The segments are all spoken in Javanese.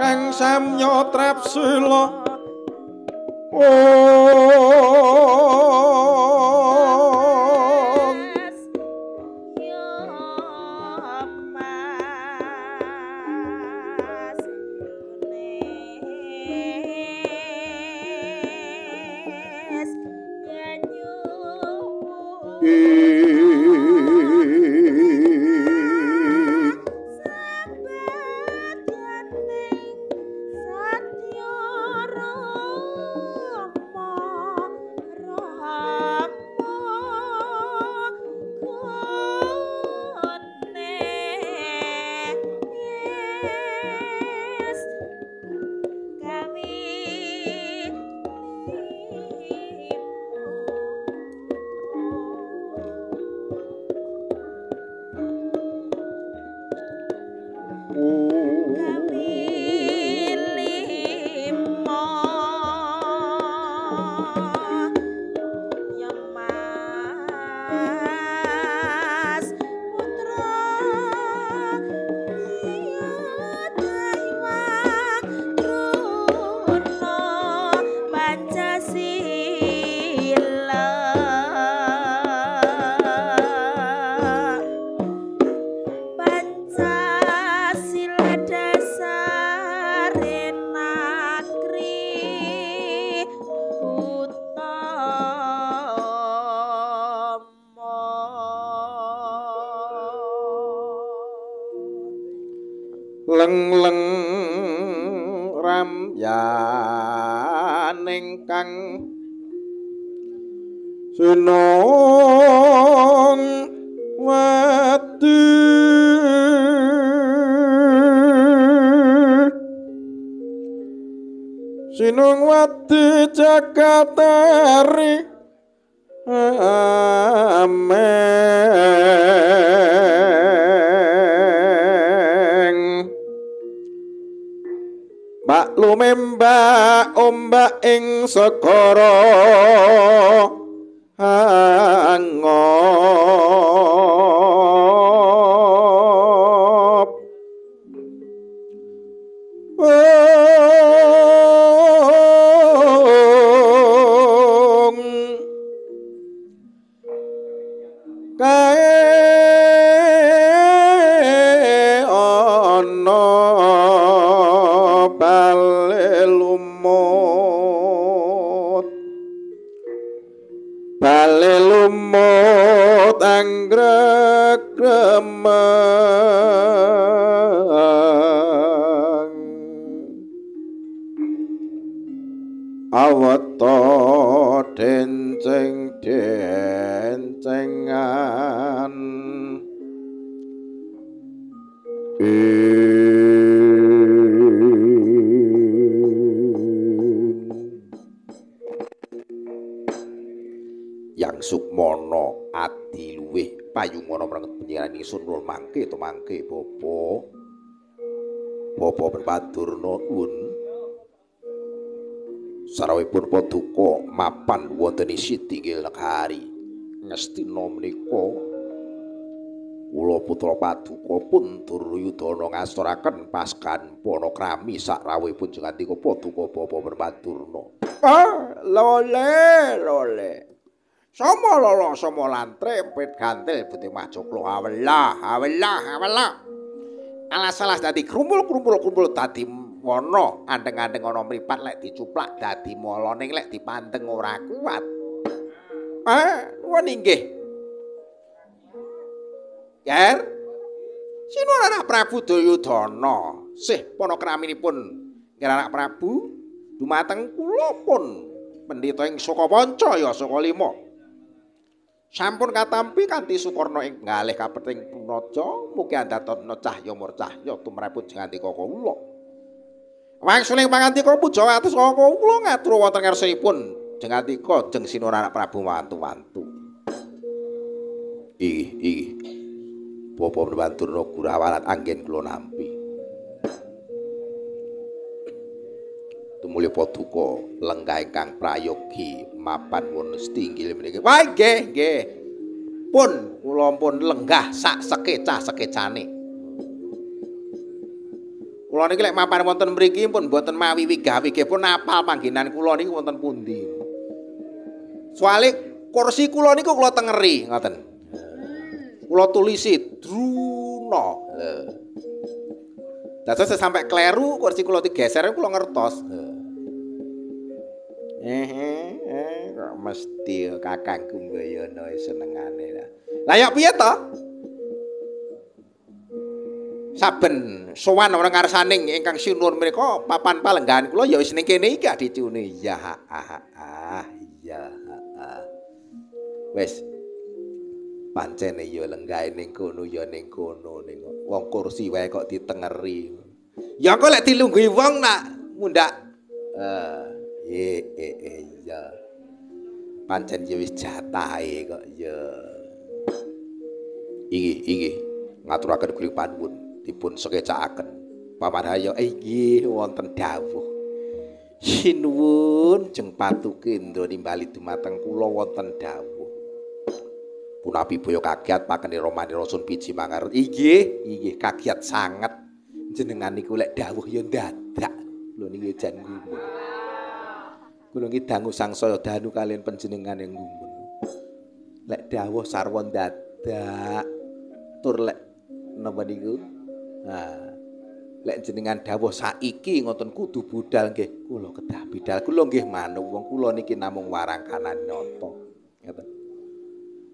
Kang samya trapsula leng-leng ramyaning kang sinong wadi jagatari Mbak lumembak ombak ing segara angop kae ana bale lumut anggrek remeng awata dencengan Yang Sukmana adi luwih payungana mrenget penyiaran ingsun nuwun mangke to mangke Bapa Perpadurna nuwun sarawuhipun paduka mapan wonten isi tinggil negari Ngastina menika kula putra paduka pun Duryudana ngasturaken paskan panakrami sakrawuhipun jengandika paduka Bapa Perpadurna lole Sama lolo sama lantre pit gantil putih macoklo awelah alas dadi krumpul dadi wono andeng-andeng ana mripat lek dicuplak dadi moloning lek dipanteng ora kuat nuwun inggih Ger sinuwun anak Prabu Duryudana sih panakraminipun anak Prabu dumateng kula pun pendhita ing Sukapanca ya Sukalima sampun katampi kanthi Sukarna ing ngalih kapeting punaja mugi andhatana cahya murcahya tumrapun jengandika kawula. Wangsuling pangandika puja atus kawula ngatur wonten ngarsanipun jengandika jeng sinuwun anak Prabu wantu-wantu. Iki. Bapa Baturna Gurawalan anggen kula nampi. Tumuli paduka lenggah ingkang prayogi mapan wonesti inggil meniki. Wah nggih. Pun kula pun lenggah sak sekecane. Kula niki lek mapan wonten mriki pun mboten mawi wigah-wigih pun apal panggenan kula niki wonten pundi. Soale kursi kula niku kula tengeri ngoten. Kula tulisi Druna. Dados sampai kleru kursi kula digeser kula ngertos. Kok mesti Kakang Kumbayana senengane. Lah ya piye to? Saben sowan ora ngarsaning ingkang sinuwun menika papan palenggahan kula ya wis ning kene iki dicune. Ya wis pancene ya lenggahe ning kono ya ning kono ning wong kursi wae kok ditengeri. Ya kok lek dilungguhi wong nak mundak ya. Pancen ya wis jatahe kok ya. Iki ngaturaken kuring panuwun dipun sekecakaken. Pamaraya inggih wonten dawuh. Sinuwun jeng patuke ndra nimbali dumateng kula wonten dawuh. Punapi boyo kagiat pakene Romani Rasul biji mangar. Inggih kagiat sanget. Jenengan niku lek dawuh ya dadak. Lho niki jan gumun. Kula niki dangu sangsaya danu kalian panjenengan yang gumun. Lek dawuh sarwa dadak. Tur lek napa niku? Nah, lek jenengan dawuh saiki ngoten kudu budal nggih. Kula kedah bidal. Kula nggih manuk wong kula niki namung warangkanan nyoto. Ngoten.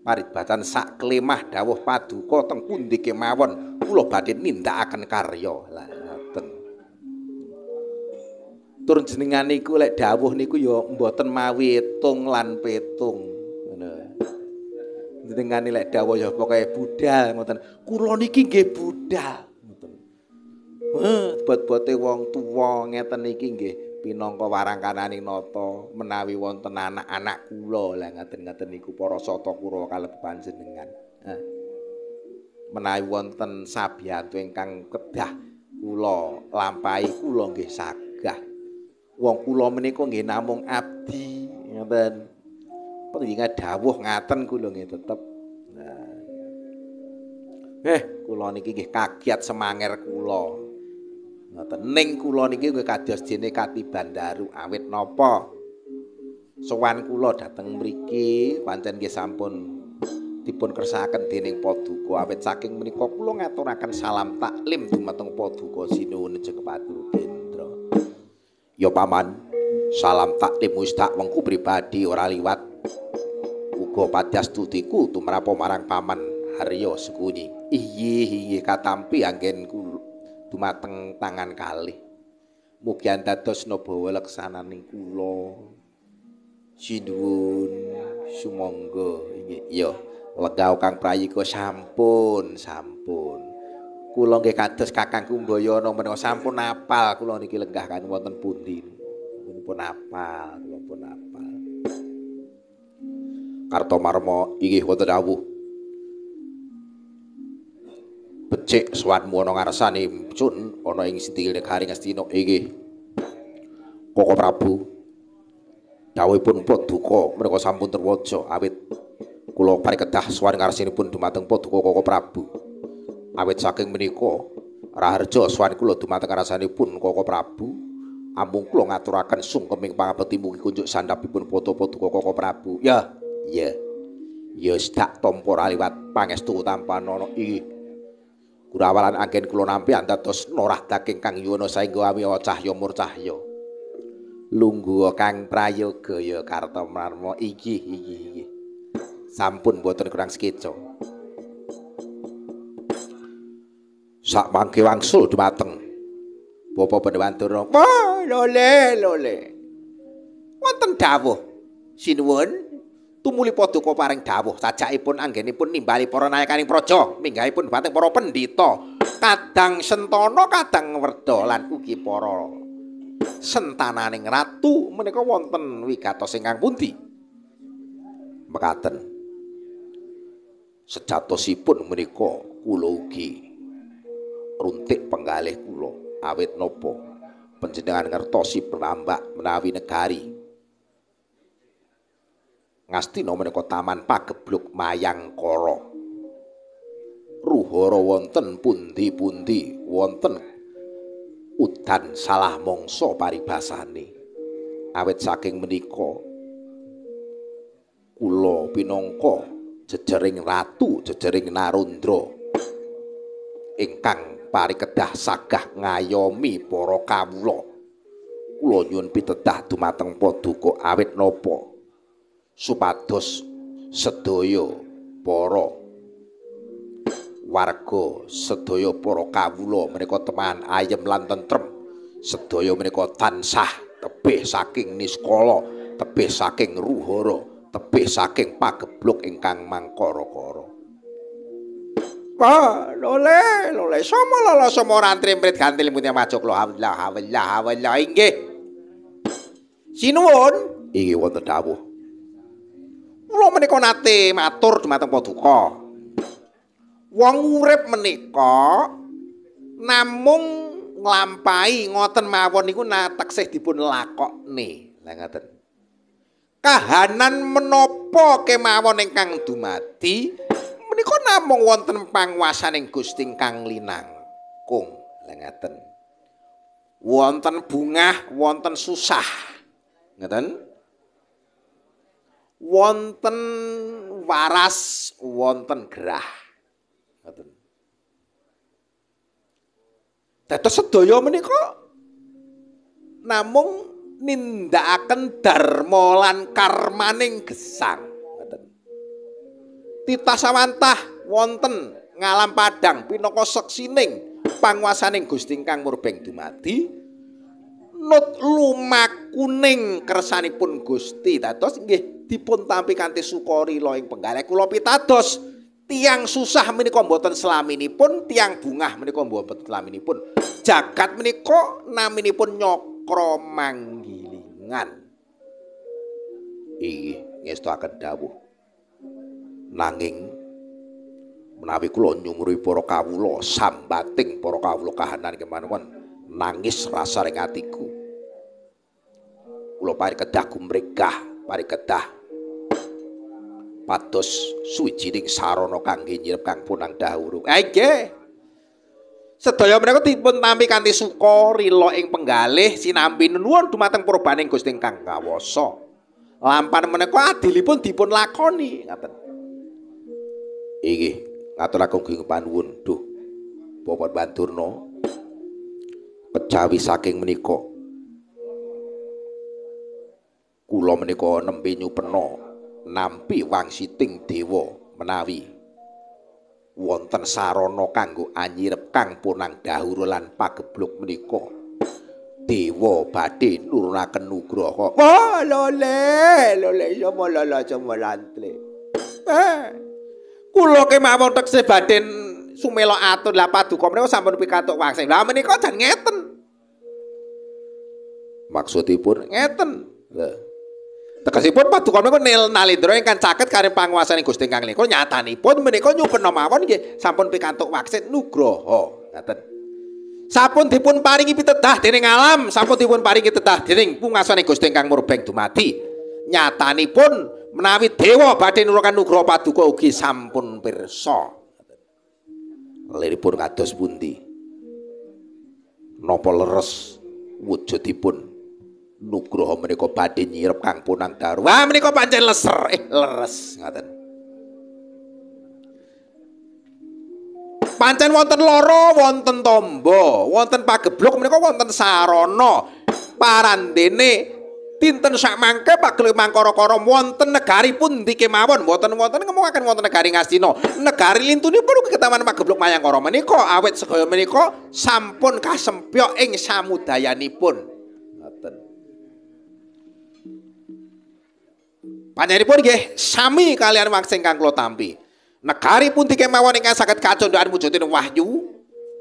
Paribatan sak klemah dawuh paduka teng pundi kemawon kula badhe nindakaken karya. Lah ngoten. Tur jenengan niku lek dawuh niku ya mboten mawi etung lan petung. Ngono. Jenengan lek dawuh ya pokoke budal ngoten. Kula niki nggih budal ngoten. Bot-bote wong tuwa ngeten iki nggih pinangka warangkananing nata menawi wonten anak-anak kula lah ngaten-ngaten niku para sata Kurawa kalebu panjenengan. Menawi wonten sabiyantu ingkang kedah kula lampahi kula nggih sagah. Wong kula menika nggih namung abdi ngoten. Panjenengan dawuh ngaten kula nggih tetep. Kula niki nggih kagiat semanger kula. Ngoten ning kula niki nggih kados dene Katiban Daru awit napa sowan kula dhateng mriki pancen nggih sampun dipun kersakaken dening Paduka awit saking menika kula ngaturaken salam taklim dumateng Paduka sinuwun jeng Patur Gendra. Ya paman, salam taklim wis tak wengku pribadi ora liwat. Uga padyastutiku tumrap marang paman Harya Sekunyi. Iye katampi anggenku dumateng tangan kalih. Mugi antados nabawa leksananing kula. Sinuwun sumangga inggih ya. Lega Kang Prayika sampun. Kula nggih kados Kakang Kumbayana menawa sampun apal kula niki lenggah kan wonten pundi. Pun apal. Kartomarma inggih wonten dawuh. Becik swanmu ana ngarsane Sun ana ing Sitil Negari Ngastina inggih. Koko Prabu dawuhipun Paduka menika sampun terwaja awit kula parikedah swan ngarsanipun dumateng Paduka Koko Prabu. Awit saking menika raharja swan kula dumateng ngarsanipun Koko Prabu amung kula ngaturaken sungkeming pangabekti mugi kunjuk sandhapipun Paduka Koko Prabu. Ya sedak tampa liwat pangestu tampanana inggih. Gurawalan anggen kula nampi antados norah daking Kang Yuwana saengga amiya cahya murcahya. Lungguh Kang Prayoga ya Kartomarma inggih. Sampun boten kurang sekeca. Sak mangke wangsul dumateng Bapak Pandhawanturna. Wah, lole. Wonten dawuh sinuwun tumuli Paduka paring dawuh sajakipun anggenipun nimbali para nayakaning praja minggahipun dumateng para pendhita kadang sentana kadang werda lan ugi para sentananing ratu menika wonten wigatos ingkang pundi mekaten Sejatosipun menika kula ugi runtik penggalih kula awit napa panjenengan ngertosi pramambak menawi negari Ngastina menika taman pagebluk Mayangkara ruhara wonten pundi-pundi wonten udan salah mangsa paribasane awit saking menika kula pinangka jejering ratu jejering Narendra ingkang parikedah sagah ngayomi para kawula kula nyuwun pitedah dumateng Paduka awit napa supados sedaya para warga sedaya para kawula menika teman ayem lan tentrem sedaya menika tansah tebih saking niskala tebih saking ruhara tebih saking pagebluk ingkang mangkara-kara. Wah, lole sama lolo sama rantri mrit ganti limutnya macok lo hawallah inggih. Sinuwun iki wonten dawuh. Kula menika nate matur dumateng Paduka. Wong urip menika namung nglampahi ngoten mawon niku taksih dipun lakokne. Lah ngoten. Kahanan menapa kemawon ingkang dumadi menika namung wonten panguwasaning Gusti kang linangkung. Lah ngaten. Wonten bungah, wonten susah. Ngaten. Wonten waras, wonten gerah. Ngaten. Dados sedaya menika namung nindakaken dharma lan karmaning gesang. Titah sawantah wonten ngalam padang pinaka seksining panguwasaning Gusti ingkang murbeng dumadi nut lumakuning kersanipun Gusti dados nggih dipun tampi kanthi sukarila ing penggalih kula pitados tiang susah menika mboten selaminipun tiang bungah menika mboten selaminipun jagat menika naminipun nyokra manggilingan inggih ngestakaken dawuh nanging menawi kula nyumuruhi para kawula sambating para kawula kahanan kemawon nangis rasaring atiku kula parikedah gumregah parikedah pados suwijining sarana kangge nyirep kang punang dahuru nggih sedaya menika dipun tampi kanthi sukarila ing penggalih sinambi nuwun dumateng purbaning Gusti ingkang kawasa lampan menika adilipun dipun lakoni ngaten inggih ngaturaken gunging panuwun duh Bapak Bandurna kejawi saking menika kula menika nembe nyupena nampi wangsiting dewa menawi wonten sarana kanggo anyirep kang punang dahuru lan pagebluk menika dewa badhe nurunaken nugraha wah lole sama lala sama lantle kula kemawon teksih badhe sumela atur la Paduka menika sampun pikantuk wangsing lha menika jan ngeten maksudipun ngeten lho tegesipun Paduka menika Nalendra ingkang caket kaliyan panguwasaning Gusti ingkang lingkung nyatanipun menika nyupena mawon nggih sampun pikantuk waksit nugraha ngaten sampun dipun paringi pitedah dening alam sampun dipun paringi pitedah dening panguwasaning Gusti ingkang murbeng dumadi nyatanipun menawi dewa badhe nurunkan nugraha Paduka ugi sampun pirsa liripun kados pundi napa leres wujudipun nugraha menika badhe nyirep kang punang daru wah menika pancen leres ngaten pancen wonten lara wonten tamba wonten pagebluk menika wonten sarana parandene dinten sak mangke pagebluk mangkara-kara wonten negari pundi kemawon mboten wonten ngomongaken wonten negari Ngastina negari lintunipun ketaman pagebluk Mayangkara menika awet sedaya menika sampun kasempyok ing samudayanipun ngoten panjenenganipun nggih sami kalian wangsing kang kula tampi negari pundi kemawon ingkang saged kacondhaan wujudipun wahyu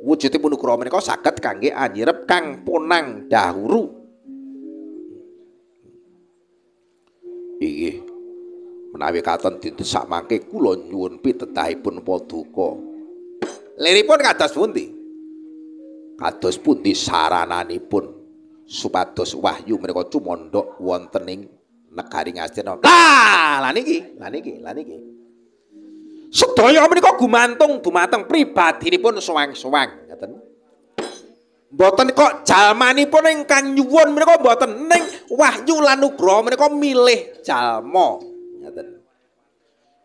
wujudipun nugraha menika saged kangge anyirep kang punang dahuru inggih Menawi katon didesak mangke kula nyuwun pitedahipun paduka. Liripun kados pundi? Kados pundi sarananipun supados wahyu menika cumandhak wonten ing negari Ngastina. Lah niki. Sedaya menika gumantung dumateng pribadinipun sowang-sowang, ngoten. Mboten kok jalmanipun ingkang nyuwun menika mboten ning wahyu lan nugraha menika milih jalma, ngoten.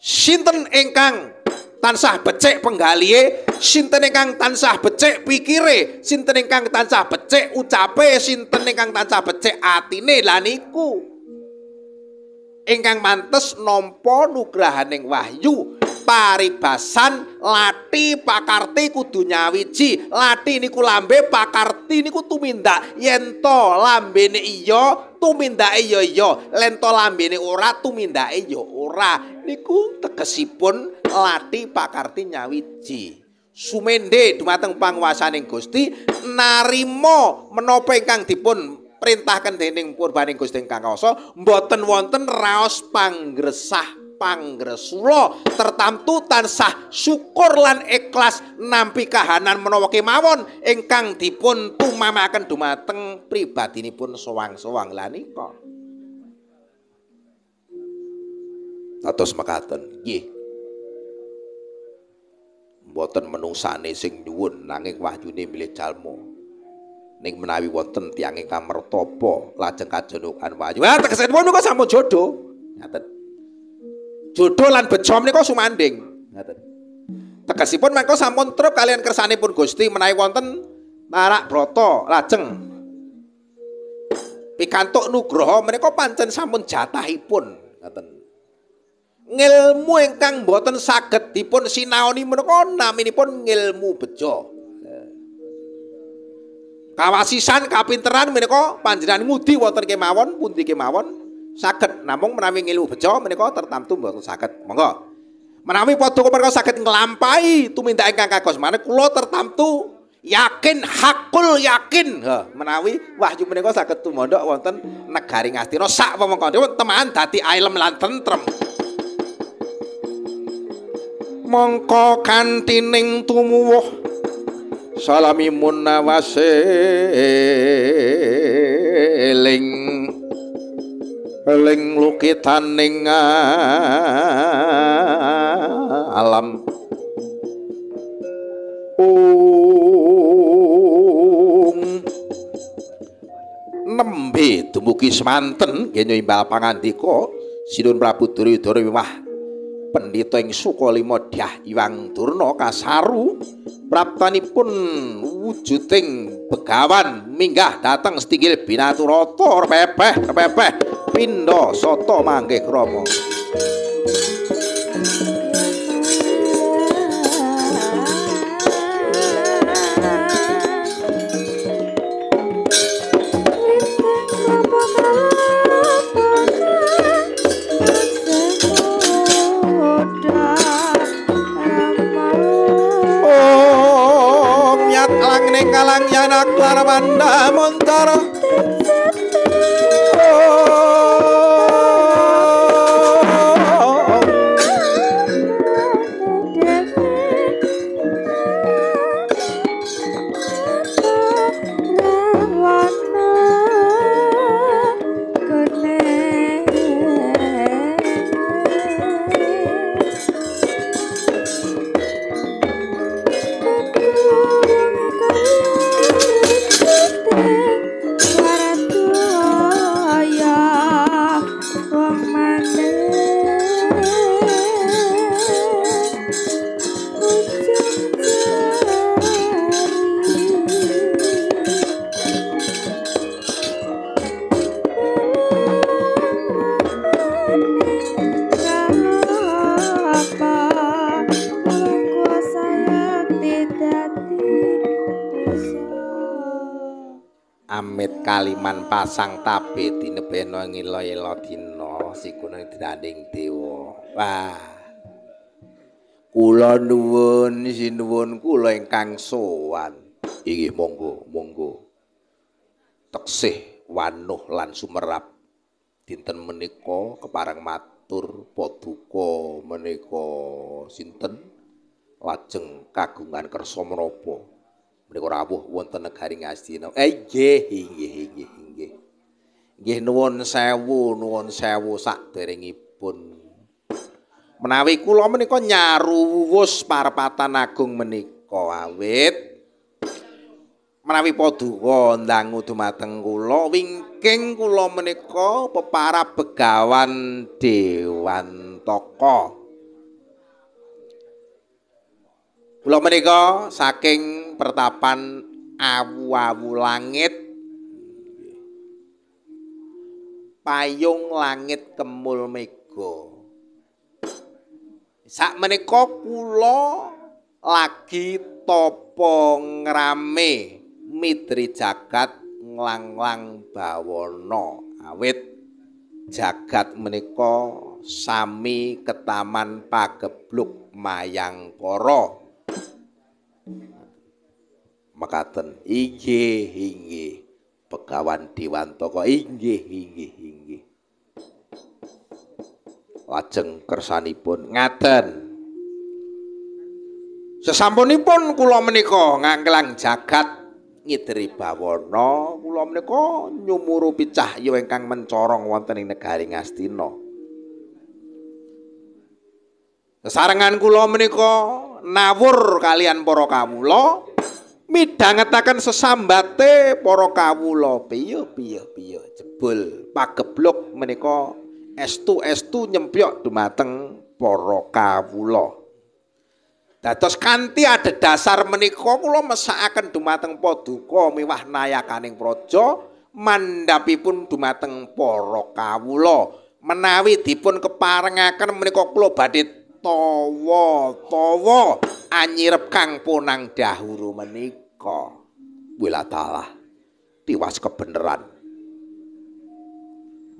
Sinten ingkang tansah becik penggalihe, sinten ingkang tansah becik pikire, sinten ingkang tansah becik ucape, sinten ingkang tansah becik atine. Lah niku ingkang mantes nampa nugrahaning wahyu. Paribasan lati pakarti kudu nyawiji. Lati niku lambe, pakarti niku tumindak. Yen to lambene iya, tumindake ya iya. Len to lambene ora, tumindake ya ora. Niku tegesipun lati pakarti nyawiji. Sumende dumateng panguwasaning Gusti narima menapa ingkang dipun perintahkan dening purbaning Gusti ingkang kawasa, mboten wonten raos panggresah panggresula tertamtu tansah syukur lan ikhlas nampi kahanan menawa kemawon ingkang dipun tumamaken dumateng pribadinipun sowang-sowang. Lah nika atus mekaten nggih, mboten menungsane sing nyuwun nanging wahyune milih jalma. Ning menawi wonten tiyang ingkang mertapa lajeng kajonokan wahyu, tegesipun menika sampun jodoh, ngaten. Jodoh lan bejo menika sumanding, ngaten. Tegesipun mengko sampun trep kalian kersanipun Gusti menawi wonten marak brata lajeng pikantuk nugraha menika pancen sampun jatahipun, ngaten. Ngilmu ingkang boten saged dipun sinaoni menika naminipun ngilmu bejo. Kawasisan kapinteran menika panjenengan ngudi wonten kemawon pundi kemawon saged, namung menawi ngilmu bejo menika tertamtu mboten saged. Monggo menawi paduka menika saged nglampahi tumindak ingkang kagos maneh kula tertamtu yakin, hakul yakin menawi wahyu menika saged tumandhak wonten negari Ngastina sak wewengkonipun teman dadi ailem lan tentrem. Mongko kantining tumuwuh salamimun nawase ling lukitaning alam nembe dumugi semanten kenya imbal pangandika Sinuhun Prabu Duryudana miwah pendhita ing Sukalima Dyah Iwang Durna kasaru praptanipun wujuding begawan minggah dhateng setinggil Binaturata kepepeh pindha sata manggih krama. Kalang yanak laramanda montara kaliman pasang tabe dinebeno ngilo-ilo dina sikuna didanding dewa. Wah. Kula nuwun sinuwun kula ingkang sowan. Inggih monggo. Teksih wanuh lan sumerap dinten menika kepareng matur paduka menika sinten lajeng kagungan kersa menapa menika rawuh wonten negari Ngastina. Nggih. Nggih nuwun sewu saderengipun. Menawi kula menika nyaruwus parapatan agung menika awit menawi paduka ndangu dumateng kula wingking kula menika peparab begawan Dewantaka. Kula menika saking pertapan awu-awu langit payung langit kemul mega. Sakmenika kula lagi tapa ngrame midri jagat nglanglang bawana awit jagat menika sami ketaman pagebluk mayangkara. Mekaten inggih Begawan Dewantaka inggih. Lajeng kersanipun ngaten. Sesampunipun kula menika ngangklang jagat ngideri bawana, kula menika nyumurupi cahya ingkang mencorong wonten ing negari Ngastina. Sesarengan kula menika nawur kalian para kawula midhangetaken sesambate para kawula piye jebul pagebluk menika estu nyempyok dumateng para kawula. Dados kanthi adhedhasar menika kula mesakaken dumateng paduka miwah nayakaning praja mandhapipun dumateng para kawula. Menawi dipun keparengaken menika kula badhe tawa anyirep kang punang dahuru menika. Wilatala tiwas kebeneran.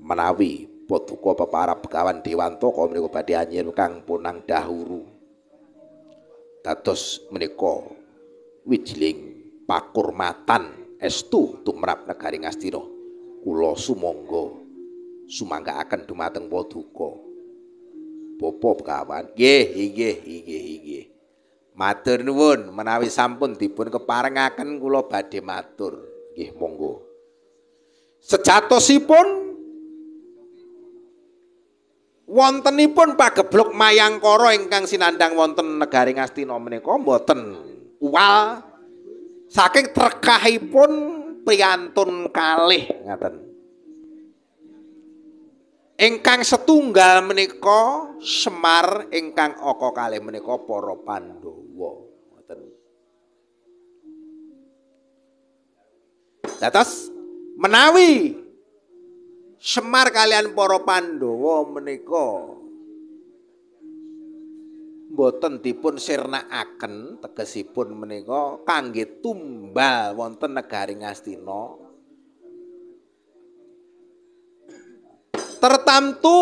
Menawi paduka peparab Begawan Dewantaka menika badhe anyirep kang punang dahuru. Dados menika wijiling pakurmatan estu tumrap negari Ngastina. Kula sumanggaaken dumateng paduka. Bapa Begawan, nggih. Matur nuwun menawi sampun dipun keparengaken kula badhe matur. Nggih monggo. Sejatosipun wontenipun pagebluk mayangkara ingkang sinandhang wonten negari Ngastina menika mboten uwal saking trekahipun priyantun kalih ngaten. Ingkang setunggal menika Semar, ingkang aka kalih menika para Pandhawa ngoten. Dados menawi Semar kalian para Pandhawa menika boten dipun sirnakaken tegesipun menika kangge tumbal wonten negari Ngastina. Tertamtu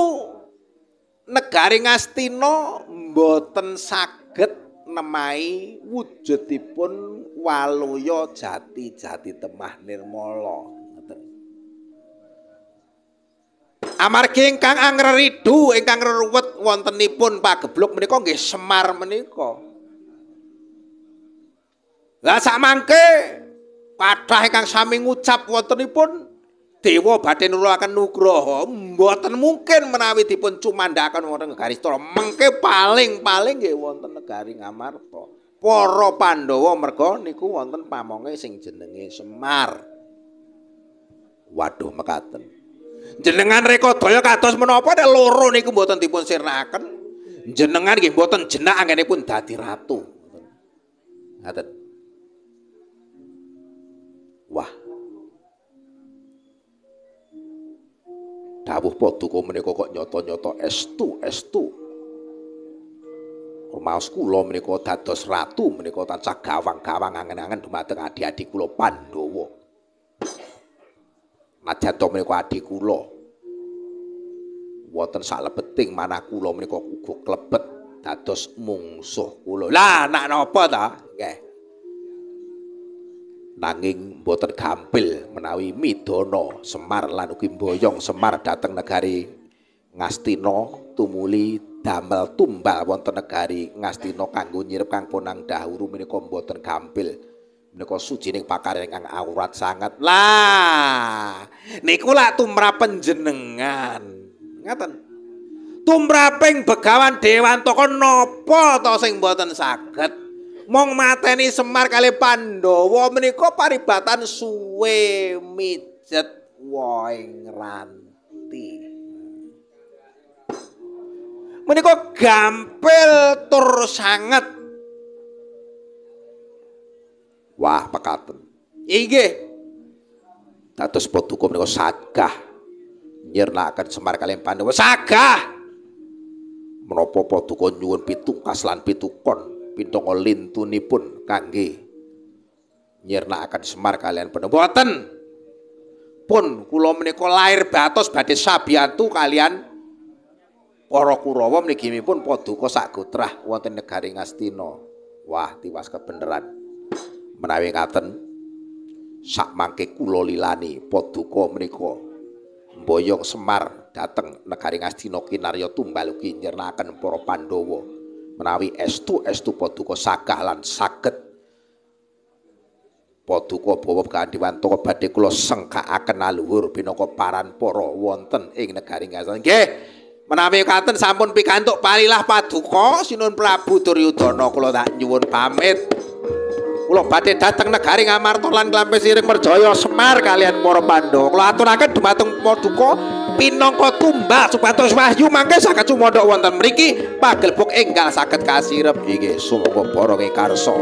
negari Ngastina boten saged nemahi wujudipun Waluya jati temah nirmala. Amargi ingkang angreridu ingkang reruwet wontenipun pagebluk menika nggih Semar menika. Lah samangke kathah ingkang sami ngucap wontenipun dewa badhe nulungaken nugraha mboten mungkin menawi dipun cumandhaken wonten negari Stora. Mengke paling nggih wonten negari Ngamarta. Para Pandhawa merga niku wonten pamonge sing jenenge Semar. Waduh mekaten. Jenengan rekodaya kados menapa nek loro niku mboten dipun sirnakaken. Jenengan nggih mboten jenak anggenipun dadi ratu. Ngaten. Wah. Dawuh paduka menika kok nyata-nyata estu. Rumaos kula menika dados ratu menika tansah gawang-gawang angen-angen dumateng adik-adik kula Pandhawa. Najan to menika adik kula wonten salebeting manah kula menika uga klebet dados mungsuh kula. Lah anak napa ta? Nggih. Nanging mboten gampil menawi midana Semar lan ugi mboyong Semar dhateng negari Ngastina tumuli damel tumbal wonten negari Ngastina kanggo nyirep kang ponang dahuru menika mboten gampil. Menika sujining pakaryan ingkang awrat sanget. Lah, niku lak tumrap panjenengan. Ngaten. Tumraping Begawan Dewantaka napa to sing mboten saged? Mong mateni Semar kalih Pandhawa menika paribatan suwe mijet woing ranti. Menika gampil tur sanget. Wah, pekaten. Inggih. Dados Paduka menika sagah nyirnakaken Semar kaliyan Pandhawa sagah. Menapa Paduka nyuwun pitungkas lan pitukon pintangka lintunipun kangge nyirnakaken Semar kaliyan Pandhawa. Boten. Pun kula menika lair batos badhe sabiyantu kaliyan para Kurawa mligipun Paduka sagotrah wonten negari Ngastina. Wah, tiwas kebeneran. Menawi ngaten sak mangke kula lilani Paduka menika mboyong Semar dhateng negari Ngastina kinarya tumbal ugi nyirnakaken para Pandhawa. Menawi estu Paduka sagah lan saged Paduka bawa kanthi wantaka badhe kula sengkakaken aluhur pinaka paranpara wonten ing negari Ngastina. Nggih. Menawi katen sampun pikantuk palilah Paduka Sinuhun Prabu Duryudana kula tak nyuwun pamit. Kula badhe dhateng negari Ngamarta lan Klampe Siring Merjaya Semar kalian para Pandhawa. Kula aturaken dumateng Paduka pinangka tumbal supados wahyu mangke saged sumandha wonten mriki pagelbuk enggal saged kasirep. Inggih sumangga para karsa.